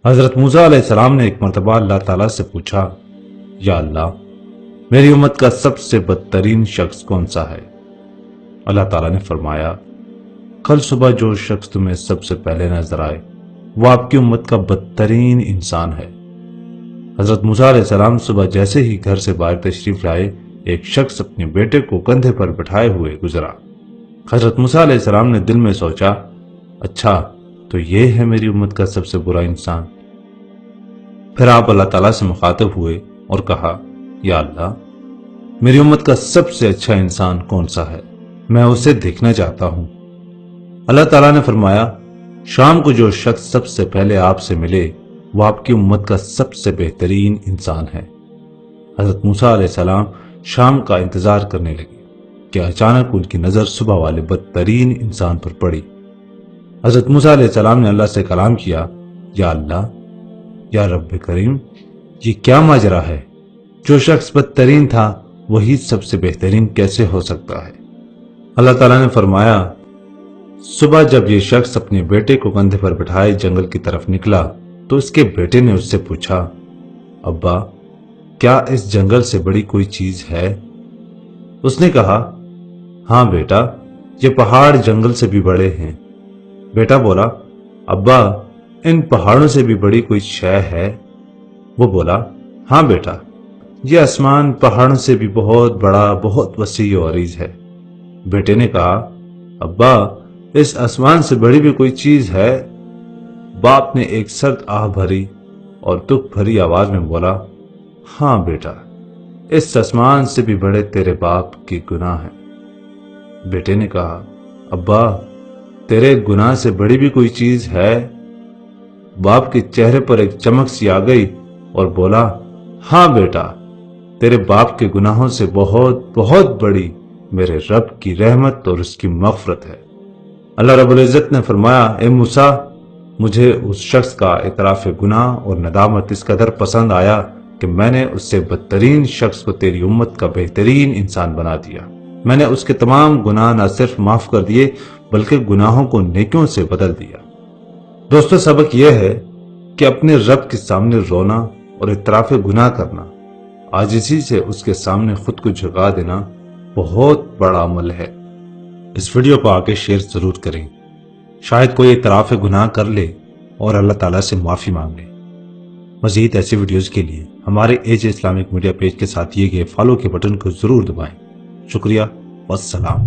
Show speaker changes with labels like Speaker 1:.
Speaker 1: حضرت موسیٰ علیہ السلام نے ایک مرتبہ اللہ تعالیٰ سے پوچھا، یا اللہ، میری امت کا سب سے بدترین شخص کون سا ہے؟ اللہ تعالیٰ نے فرمایا، کل صبح جو شخص تمہیں سب سے پہلے نظر آئے وہ آپ کی امت کا بدترین انسان ہے۔ حضرت موسیٰ علیہ السلام صبح جیسے ہی گھر سے باہر تشریف لائے، ایک شخص اپنے بیٹے کو کندھے پر بٹھائے ہوئے گزرا۔ حضرت موسیٰ علیہ السلام نے دل میں سوچا، اچھا تو یہ ہے میری امت کا سب سے برا انسان۔ پھر آپ اللہ تعالیٰ سے مخاطب ہوئے اور کہا، یا اللہ، میری امت کا سب سے اچھا انسان کون سا ہے؟ میں اسے دیکھنا چاہتا ہوں۔ اللہ تعالیٰ نے فرمایا، شام کو جو شخص سب سے پہلے آپ سے ملے وہ آپ کی امت کا سب سے بہترین انسان ہے۔ حضرت موسیٰ علیہ السلام شام کا انتظار کرنے لگے کہ اچانک ان کی نظر صبح والے بدترین انسان پر پڑی۔ حضرت موسیٰ علیہ السلام نے اللہ سے کلام کیا، یا اللہ، یا رب کریم، یہ کیا ماجرا ہے؟ جو شخص بدترین تھا وہی سب سے بہترین کیسے ہو سکتا ہے؟ اللہ تعالیٰ نے فرمایا، صبح جب یہ شخص اپنے بیٹے کو کندھے پر بٹھائے جنگل کی طرف نکلا تو اس کے بیٹے نے اس سے پوچھا، ابا، کیا اس جنگل سے بڑی کوئی چیز ہے؟ اس نے کہا، ہاں بیٹا، یہ پہاڑ جنگل سے بھی بڑے ہیں۔ بیٹا بولا، ابا، ان پہاڑوں سے بھی بڑی کوئی شے ہے؟ وہ بولا، ہاں بیٹا، یہ آسمان پہاڑوں سے بھی بہت بڑا، بہت وسیع و عریض ہے۔ بیٹے نے کہا، ابا، اس آسمان سے بڑی بھی کوئی چیز ہے؟ باپ نے ایک سرد آہ بھری اور دکھ بھری آواز میں بولا، ہاں بیٹا، اس آسمان سے بھی بڑے تیرے باپ کے گناہ ہیں۔ بیٹے نے کہا، ابا، تیرے گناہ سے بڑی بھی کوئی چیز ہے؟ باپ کے چہرے پر ایک چمک سی آ گئی اور بولا، ہاں بیٹا، تیرے باپ کے گناہوں سے بہت بہت بڑی میرے رب کی رحمت اور اس کی مغفرت ہے۔ اللہ رب العزت نے فرمایا، اے موسیٰ، مجھے اس شخص کا اعتراف گناہ اور ندامت اس قدر پسند آیا کہ میں نے اس سے بدترین شخص کو تیری امت کا بہترین انسان بنا دیا۔ میں نے اس کے تمام گناہ نہ صرف معاف کر دیے بلکہ گناہوں کو نیکیوں سے بدل دیا۔ دوستو، سبق یہ ہے کہ اپنے رب کے سامنے رونا اور اعتراف گناہ کرنا، عاجزی سے اس کے سامنے خود کو جھکا دینا بہت بڑا عمل ہے۔ اس ویڈیو کو آگے شیئر ضرور کریں، شاید کوئی اعتراف گناہ کر لے اور اللہ تعالیٰ سے معافی مانگ لے۔ مزید ایسی ویڈیوز کے لیے ہمارے ایج اسلامک میڈیا پیج کے ساتھ دیے گئے فالو کے بٹن کو ضرور دبائیں۔ شکریہ، والسلام۔